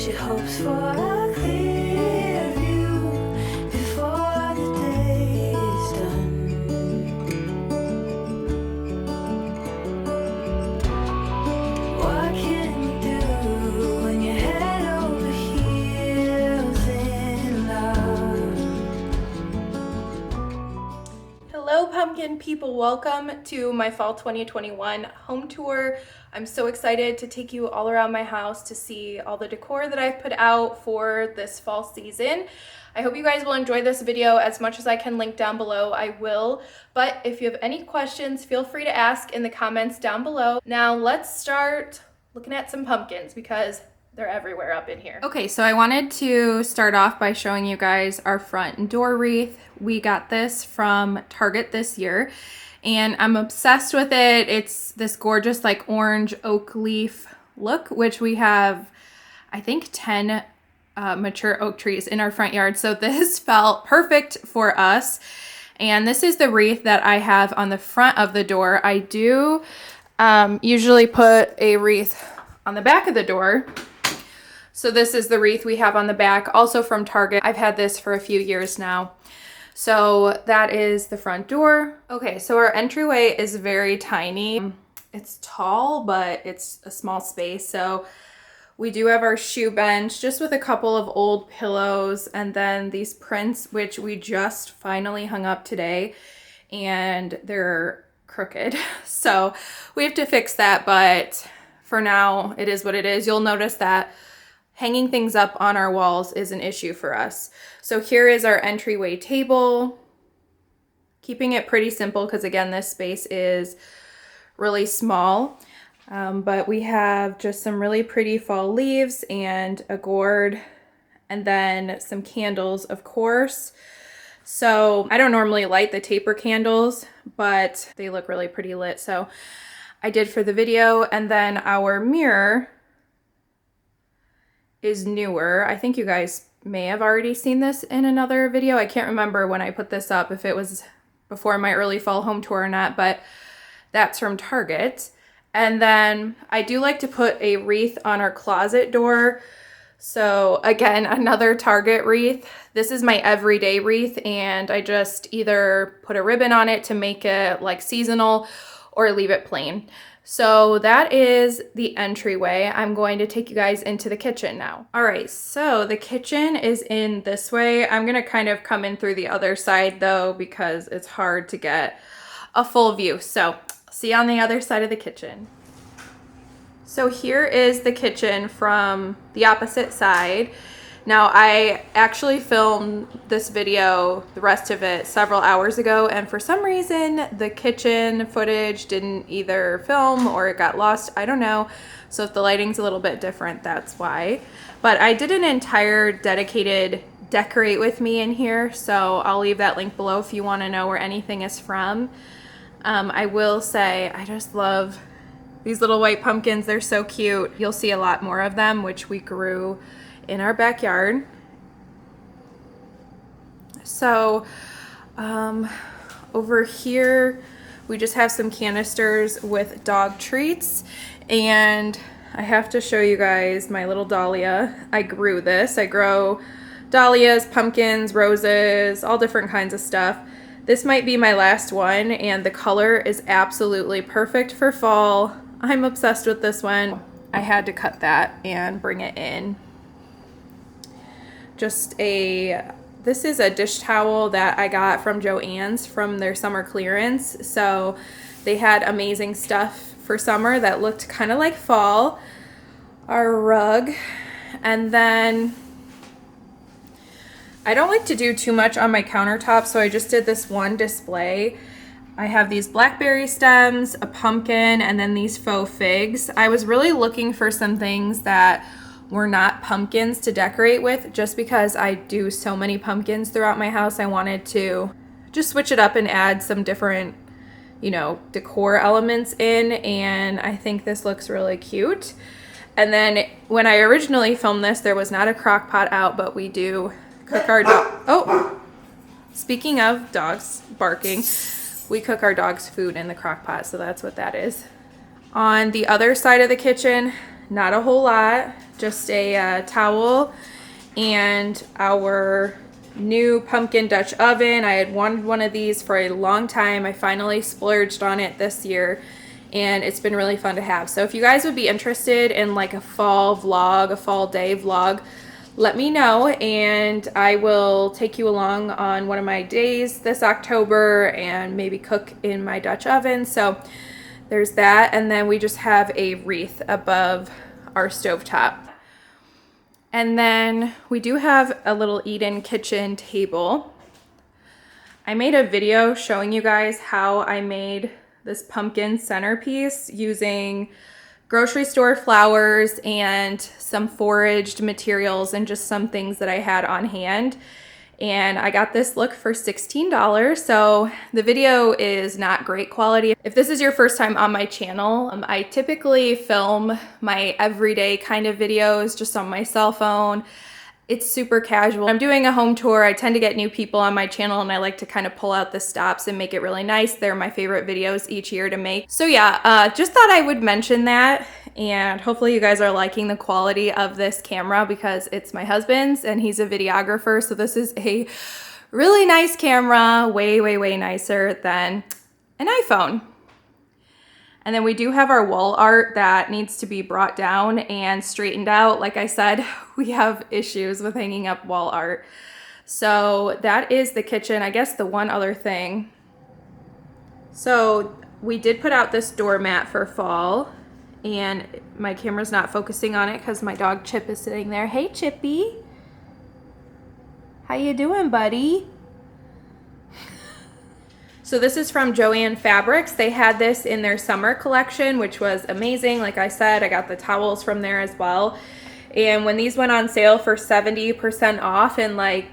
She hopes for a clear view before the day is done. What can you do when you're head over heels in love? Hello pumpkin people, welcome to my fall 2021 home tour. I'm so excited to take you all around my house to see all the decor that I've put out for this fall season. I hope you guys will enjoy this video as much as I can link down below. I will, but if you have any questions, feel free to ask in the comments down below. Now let's start looking at some pumpkins because they're everywhere up in here. Okay, so I wanted to start off by showing you guys our front door wreath. We got this from Target this year and I'm obsessed with it. It's this gorgeous like orange oak leaf look, which we have, I think 10 mature oak trees in our front yard. So this felt perfect for us. And this is the wreath that I have on the front of the door. I do usually put a wreath on the back of the door. So this is the wreath we have on the back, also from Target. I've had this for a few years now. So that is the front door. Okay, so our entryway is very tiny. It's tall, but it's a small space. So we do have our shoe bench just with a couple of old pillows and then these prints, which we just finally hung up today and they're crooked. So we have to fix that, but for now it is what it is. You'll notice that hanging things up on our walls is an issue for us. So here is our entryway table. Keeping it pretty simple because again, this space is really small. But we have just some really pretty fall leaves and a gourd and then some candles, of course. So I don't normally light the taper candles, but they look really pretty lit. So I did for the video. And then our mirror is newer. I think you guys may have already seen this in another video. I can't remember when I put this up, if it was before my early fall home tour or not, but that's from Target. And then I do like to put a wreath on our closet door. So again, another Target wreath. This is my everyday wreath and I just either put a ribbon on it to make it like seasonal or leave it plain. So that is the entryway. I'm going to take you guys into the kitchen now. All right, so the kitchen is in this way. I'm gonna kind of come in through the other side though, because it's hard to get a full view. So see you on the other side of the kitchen. So here is the kitchen from the opposite side. Now I actually filmed this video, the rest of it, several hours ago, and for some reason the kitchen footage didn't either film or it got lost. I don't know. So if the lighting's a little bit different, that's why. But I did an entire dedicated decorate with me in here, so I'll leave that link below if you want to know where anything is from. I will say I just love these little white pumpkins. They're so cute. You'll see a lot more of them, which we grew in our backyard. So over here we just have some canisters with dog treats, and I have to show you guys my little dahlia. I grew this. I grow dahlias, pumpkins, roses, all different kinds of stuff. This might be my last one and the color is absolutely perfect for fall. I'm obsessed with this one. I had to cut that and bring it in. This is a dish towel that I got from Joann's from their summer clearance. So they had amazing stuff for summer that looked kind of like fall. Our rug. And then I don't like to do too much on my countertop, so I just did this one display. I have these blackberry stems, a pumpkin, and then these faux figs. I was really looking for some things that were not pumpkins to decorate with, just because I do so many pumpkins throughout my house. I wanted to just switch it up and add some different, you know, decor elements in, and I think this looks really cute. And then when I originally filmed this, there was not a crock pot out, but we do cook our dog. Oh, speaking of dogs barking, we cook our dog's food in the crock pot, so that's what that is. On the other side of the kitchen, not a whole lot, just a towel and our new pumpkin Dutch oven. I had wanted one of these for a long time. I finally splurged on it this year and it's been really fun to have. So if you guys would be interested in like a fall vlog, a fall day vlog, let me know and I will take you along on one of my days this October and maybe cook in my Dutch oven. So there's that, and then we just have a wreath above our stovetop. And then we do have a little eat-in kitchen table. I made a video showing you guys how I made this pumpkin centerpiece using grocery store flowers and some foraged materials and just some things that I had on hand. And I got this look for $16. So the video is not great quality. If this is your first time on my channel, I typically film my everyday kind of videos just on my cell phone. It's super casual. I'm doing a home tour. I tend to get new people on my channel and I like to kind of pull out the stops and make it really nice. They're my favorite videos each year to make. So yeah, just thought I would mention that. And hopefully you guys are liking the quality of this camera because it's my husband's and he's a videographer. So this is a really nice camera, way, way, way nicer than an iPhone. And then we do have our wall art that needs to be brought down and straightened out. Like I said, we have issues with hanging up wall art. So that is the kitchen. I guess the one other thing. So we did put out this doormat for fall. And my camera's not focusing on it because my dog Chip is sitting there. Hey, Chippy. How you doing, buddy? So this is from Joann Fabrics. They had this in their summer collection, which was amazing. Like I said, I got the towels from there as well. And when these went on sale for 70% off in like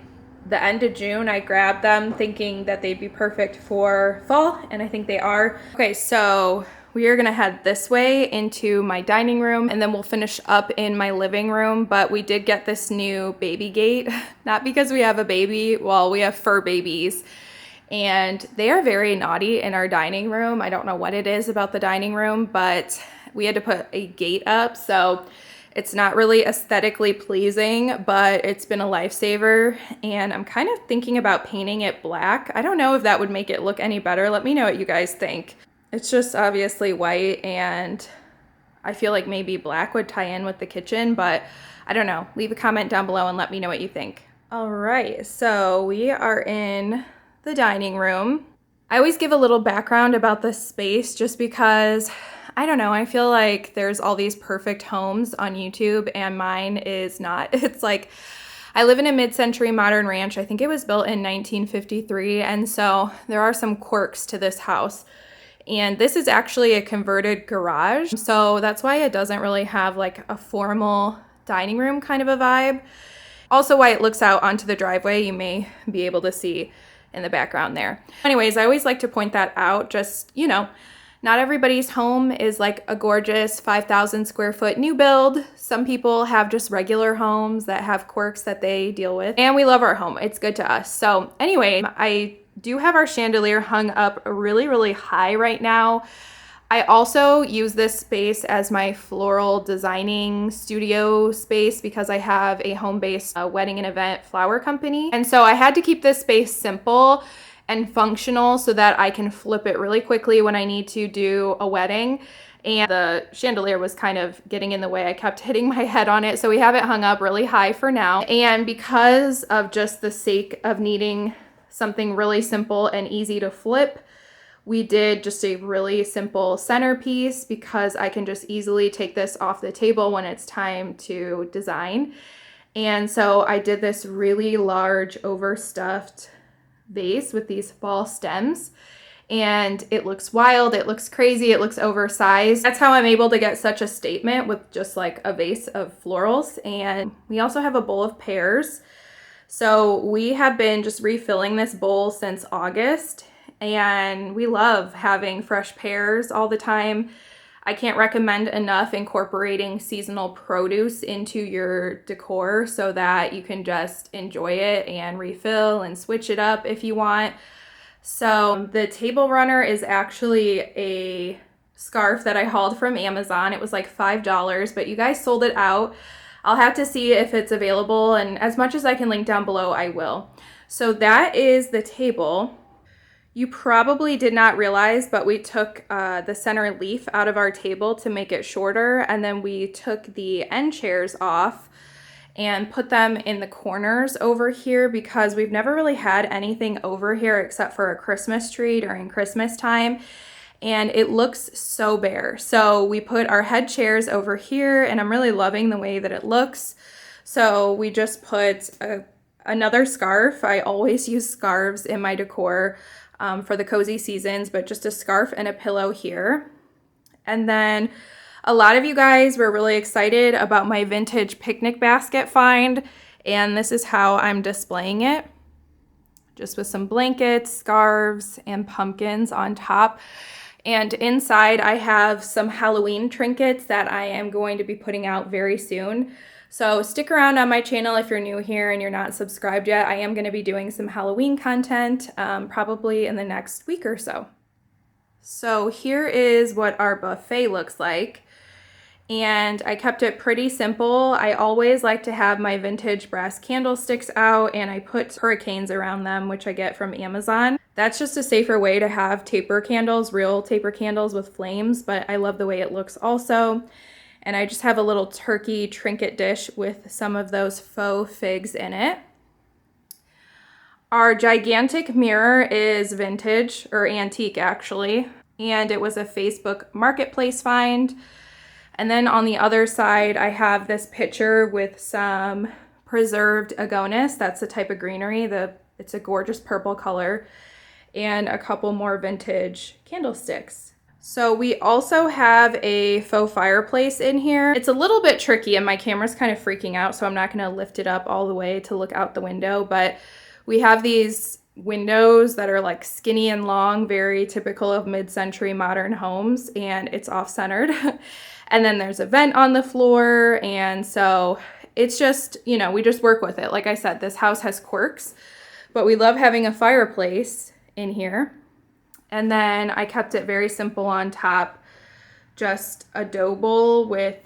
the end of June, I grabbed them thinking that they'd be perfect for fall, and I think they are. Okay, so we are gonna head this way into my dining room and then we'll finish up in my living room. But we did get this new baby gate, not because we have a baby, well, we have fur babies and they are very naughty in our dining room. I don't know what it is about the dining room, but we had to put a gate up. So it's not really aesthetically pleasing, but it's been a lifesaver. And I'm kind of thinking about painting it black. I don't know if that would make it look any better. Let me know what you guys think. It's just obviously white and I feel like maybe black would tie in with the kitchen, but I don't know. Leave a comment down below and let me know what you think. All right, so we are in the dining room. I always give a little background about this space just because, I don't know, I feel like there's all these perfect homes on YouTube and mine is not. It's like, I live in a mid-century modern ranch. I think it was built in 1953, and so there are some quirks to this house. And this is actually a converted garage. So that's why it doesn't really have like a formal dining room kind of a vibe. Also why it looks out onto the driveway, you may be able to see in the background there. Anyways, I always like to point that out. Just, you know, not everybody's home is like a gorgeous 5,000 square foot new build. Some people have just regular homes that have quirks that they deal with. And we love our home. It's good to us. So anyway, I do have our chandelier hung up really, really high right now. I also use this space as my floral designing studio space because I have a home-based wedding and event flower company. And so I had to keep this space simple and functional so that I can flip it really quickly when I need to do a wedding. And the chandelier was kind of getting in the way. I kept hitting my head on it. So we have it hung up really high for now. And because of just the sake of needing something really simple and easy to flip, we did just a really simple centerpiece because I can just easily take this off the table when it's time to design. And so I did this really large overstuffed vase with these fall stems, and it looks wild, it looks crazy, it looks oversized. That's how I'm able to get such a statement with just like a vase of florals. And we also have a bowl of pears. So we have been just refilling this bowl since August, and we love having fresh pears all the time. I can't recommend enough incorporating seasonal produce into your decor so that you can just enjoy it and refill and switch it up if you want. So the table runner is actually a scarf that I hauled from Amazon. It was like $5, but you guys sold it out. I'll have to see if it's available, and as much as I can link down below, I will. So that is the table. You probably did not realize, but we took the center leaf out of our table to make it shorter, and then we took the end chairs off and put them in the corners over here because we've never really had anything over here except for a Christmas tree during Christmas time, and it looks so bare. So we put our head chairs over here, and I'm really loving the way that it looks. So we just put another scarf. I always use scarves in my decor for the cozy seasons, but just a scarf and a pillow here. And then a lot of you guys were really excited about my vintage picnic basket find, and this is how I'm displaying it. Just with some blankets, scarves, and pumpkins on top. And inside I have some Halloween trinkets that I am going to be putting out very soon. So stick around on my channel if you're new here and you're not subscribed yet. I am going to be doing some Halloween content probably in the next week or so. So here is what our buffet looks like. And I kept it pretty simple. I always like to have my vintage brass candlesticks out, and I put hurricanes around them, which I get from Amazon. That's just a safer way to have taper candles, real taper candles with flames, but I love the way it looks also. And I just have a little turkey trinket dish with some of those faux figs in it. Our gigantic mirror is vintage, or antique actually, and it was a Facebook Marketplace find. And then on the other side, I have this picture with some preserved agonis. That's the type of greenery. It's a gorgeous purple color, and a couple more vintage candlesticks. So we also have a faux fireplace in here. It's a little bit tricky, and my camera's kind of freaking out, so I'm not going to lift it up all the way to look out the window. But we have these windows that are like skinny and long, very typical of mid-century modern homes, and it's off-centered. And then there's a vent on the floor, and so it's just, you know, we just work with it. Like I said, this house has quirks, but we love having a fireplace in here. And then I kept it very simple on top, just a dough bowl with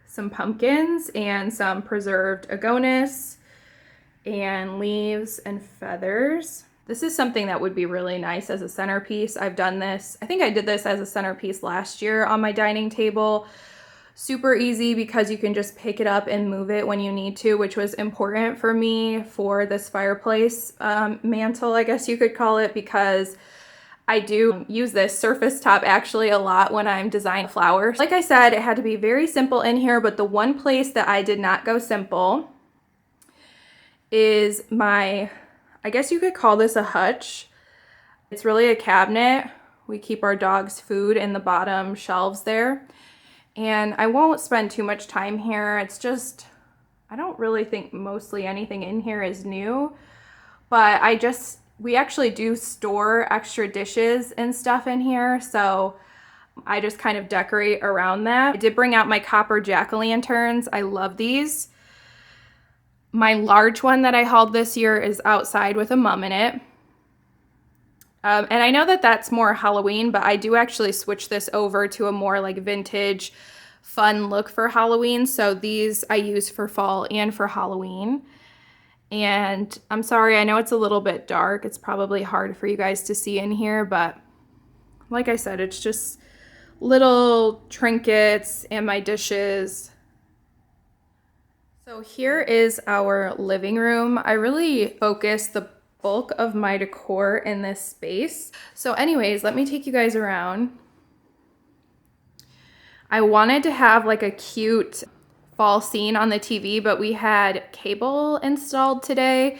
some pumpkins and some preserved agonis and leaves and feathers. This is something that would be really nice as a centerpiece. I've done this, I think I did this as a centerpiece last year on my dining table. Super easy because you can just pick it up and move it when you need to, which was important for me for this fireplace mantle, I guess you could call it, because I do use this surface top actually a lot when I'm designing flowers. Like I said, it had to be very simple in here, but the one place that I did not go simple is my, I guess you could call this a hutch. It's really a cabinet. We keep our dog's food in the bottom shelves there. And I won't spend too much time here. It's just, I don't really think mostly anything in here is new, but we actually do store extra dishes and stuff in here. So I just kind of decorate around that. I did bring out my copper jack-o'-lanterns. I love these. My large one that I hauled this year is outside with a mum in it. And I know that that's more Halloween, but I do actually switch this over to a more like vintage, fun look for Halloween. So these I use for fall and for Halloween. And I'm sorry, I know it's a little bit dark. It's probably hard for you guys to see in here, but like I said, it's just little trinkets and my dishes. So here is our living room. I really focus the bulk of my decor in this space. So anyways, let me take you guys around. I wanted to have like a cute fall scene on the TV, but we had cable installed today.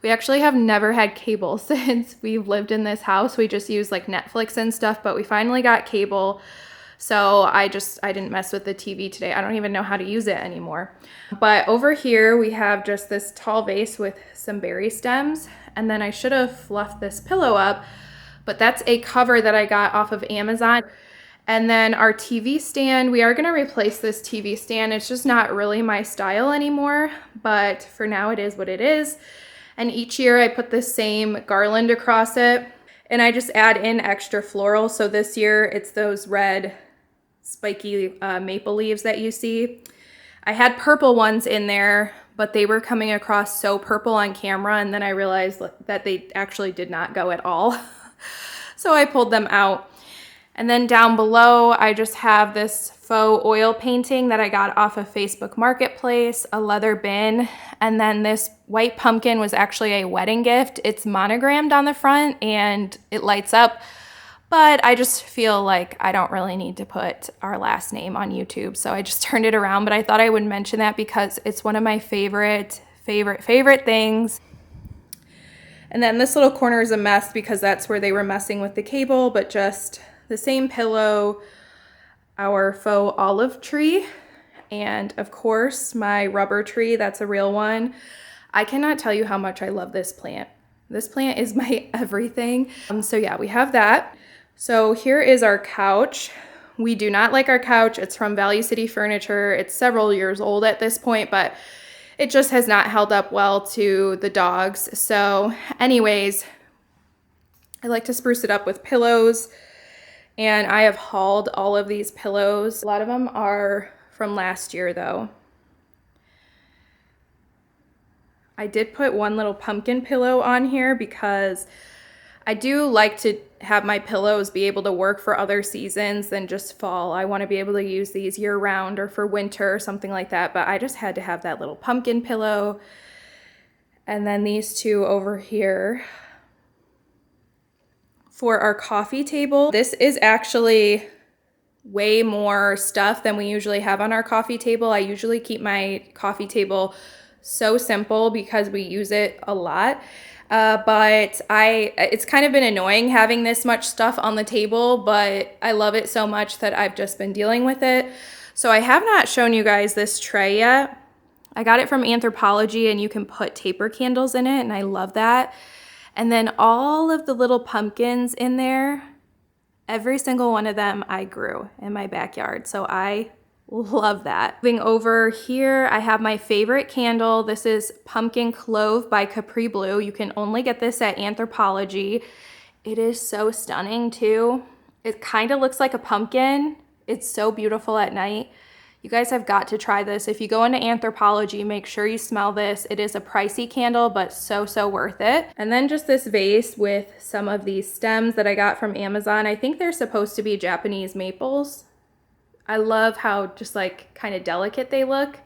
We actually have never had cable since we've lived in this house. We just use like Netflix and stuff, but we finally got cable. So I didn't mess with the TV today. I don't even know how to use it anymore. But over here we have just this tall vase with some berry stems. And then I should have fluffed this pillow up, but that's a cover that I got off of Amazon. And then our TV stand, we are gonna replace this TV stand. It's just not really my style anymore, but for now it is what it is. And each year I put the same garland across it, and I just add in extra floral. So this year it's those red spiky maple leaves that you see. I had purple ones in there, but they were coming across so purple on camera, and then I realized that they actually did not go at all. So I pulled them out. And then down below, I just have this faux oil painting that I got off of Facebook Marketplace, a leather bin, and then this white pumpkin was actually a wedding gift. It's monogrammed on the front and it lights up, but I just feel like I don't really need to put our last name on YouTube, so I just turned it around, but I thought I would mention that because it's one of my favorite things. And then this little corner is a mess because that's where they were messing with the cable, but just the same pillow, our faux olive tree, and of course my rubber tree, that's a real one. I cannot tell you how much I love this plant. This plant is my everything. So yeah, we have that. So here is our couch. We do not like our couch. It's from Value City Furniture. It's several years old at this point, but it just has not held up well to the dogs. So anyways, I like to spruce it up with pillows. And I have hauled all of these pillows. A lot of them are from last year though. I did put one little pumpkin pillow on here because I do like to have my pillows be able to work for other seasons than just fall. I want to be able to use these year round or for winter or something like that, but I just had to have that little pumpkin pillow. And then these two over here for our coffee table. This is actually way more stuff than we usually have on our coffee table. I usually keep my coffee table so simple because we use it a lot. But it's kind of been annoying having this much stuff on the table, but I love it so much that I've just been dealing with it. So I have not shown you guys this tray yet. I got it from Anthropologie and you can put taper candles in it, and I love that. And then all of the little pumpkins in there, every single one of them I grew in my backyard. So I love that. Moving over here, I have my favorite candle. This is Pumpkin Clove by Capri Blue. You can only get this at Anthropologie. It is so stunning too. It kind of looks like a pumpkin. It's so beautiful at night. You guys have got to try this. If you go into Anthropologie, make sure you smell this. It is a pricey candle, but so worth it. And then just this vase with some of these stems that I got from Amazon. I think they're supposed to be Japanese maples. I love how just like kind of delicate they look.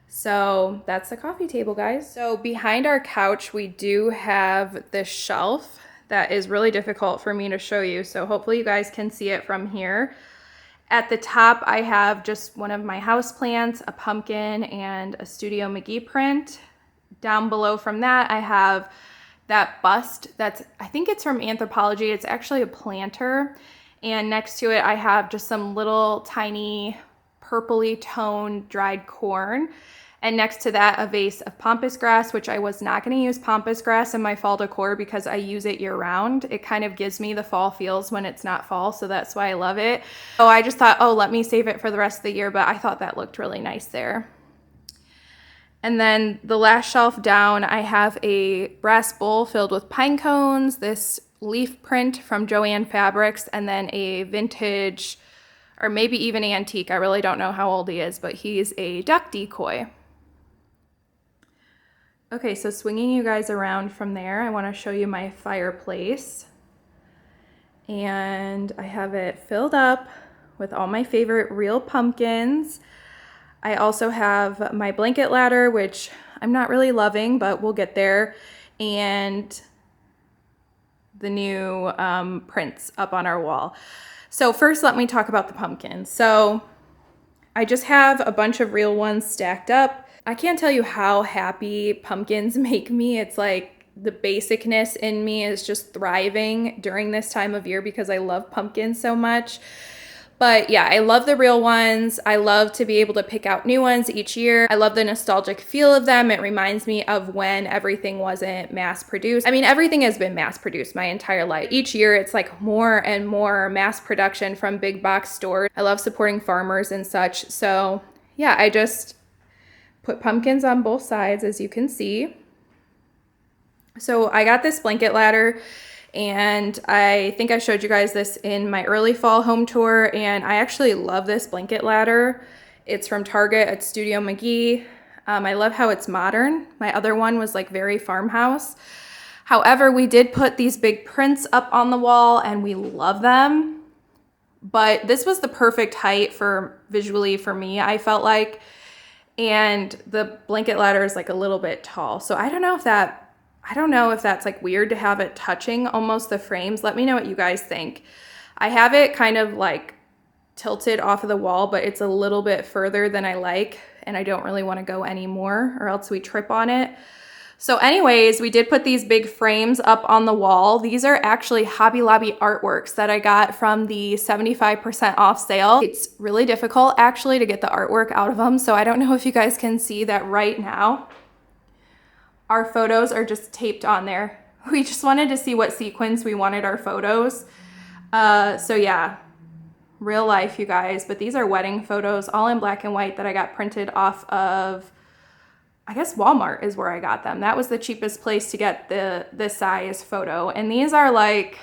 So that's the coffee table, guys. So behind our couch, we do have this shelf that is really difficult for me to show you. So hopefully you guys can see it from here. At the top, I have just one of my houseplants, a pumpkin, and a Studio McGee print. Down below from that, I have that bust that's, I think it's from Anthropologie. It's actually a planter. And next to it, I have just some little tiny purpley toned dried corn. And next to that, a vase of pampas grass, which I was not going to use pampas grass in my fall decor because I use it year round. It kind of gives me the fall feels when it's not fall, so that's why I love it. So I just thought, oh, let me save it for the rest of the year, but I thought that looked really nice there. And then the last shelf down, I have a brass bowl filled with pine cones, this leaf print from Joanne Fabrics, and then a vintage, or maybe even antique, I really don't know how old he is, but he's a duck decoy. Okay, so swinging you guys around from there, I want to show you my fireplace. And I have it filled up with all my favorite real pumpkins. I also have my blanket ladder, which I'm not really loving, but we'll get there. And the new prints up on our wall. So first, let me talk about the pumpkins. So I just have a bunch of real ones stacked up. I can't tell you how happy pumpkins make me. It's like the basicness in me is just thriving during this time of year because I love pumpkins so much. But yeah, I love the real ones. I love to be able to pick out new ones each year. I love the nostalgic feel of them. It reminds me of when everything wasn't mass produced. I mean, everything has been mass produced my entire life. Each year it's like more and more mass production from big box stores. I love supporting farmers and such. So yeah, I just put pumpkins on both sides, as you can see. So I got this blanket ladder. And I think I showed you guys this in my early fall home tour, and I actually love this blanket ladder. It's from Target at Studio McGee. I love how it's modern. My other one was like very farmhouse. However, we did put these big prints up on the wall and we love them. But this was the perfect height for visually for me, I felt like. And the blanket ladder is like a little bit tall. So I don't know if that's like weird to have it touching almost the frames. Let me know what you guys think. I have it kind of like tilted off of the wall, but it's a little bit further than I like, and I don't really want to go anymore or else we trip on it. So anyways, we did put these big frames up on the wall. These are actually Hobby Lobby artworks that I got from the 75% off sale. It's really difficult actually to get the artwork out of them, so I don't know if you guys can see that right now. Our photos are just taped on there. We just wanted to see what sequence we wanted our photos. So yeah, real life, you guys. But these are wedding photos, all in black and white that I got printed off of, I guess Walmart is where I got them. That was the cheapest place to get this size photo. And these are like,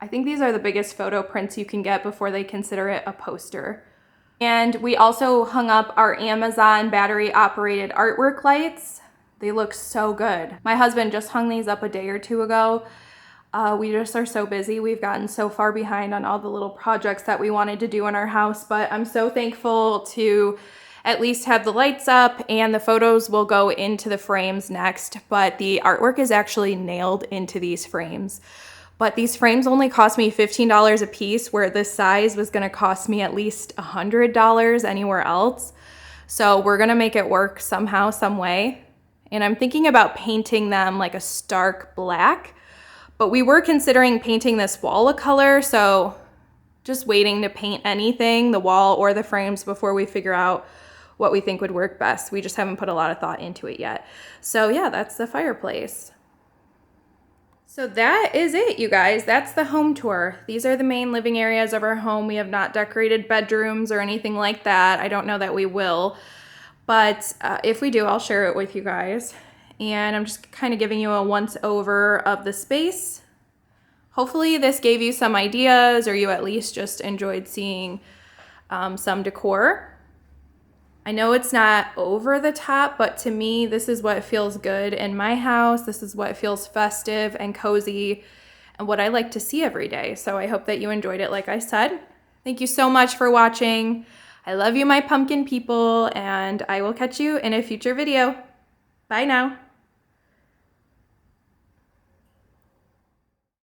I think these are the biggest photo prints you can get before they consider it a poster. And we also hung up our Amazon battery operated artwork lights. They look so good. My husband just hung these up a day or two ago. We just are so busy. We've gotten so far behind on all the little projects that we wanted to do in our house, but I'm so thankful to at least have the lights up, and the photos will go into the frames next, but the artwork is actually nailed into these frames. But these frames only cost me $15 a piece, where this size was gonna cost me at least $100 anywhere else. So we're gonna make it work somehow, some way. And I'm thinking about painting them like a stark black, but we were considering painting this wall a color, so just waiting to paint anything, the wall or the frames, before we figure out what we think would work best. We just haven't put a lot of thought into it yet. So yeah, that's the fireplace. So that is it, you guys. That's the home tour. These are the main living areas of our home. We have not decorated bedrooms or anything like that. I don't know that we will, but if we do, I'll share it with you guys. And I'm just kind of giving you a once over of the space. Hopefully this gave you some ideas, or you at least just enjoyed seeing some decor. I know it's not over the top, but to me, this is what feels good in my house. This is what feels festive and cozy and what I like to see every day. So I hope that you enjoyed it, like I said. Thank you so much for watching. I love you, my pumpkin people, and I will catch you in a future video. Bye now.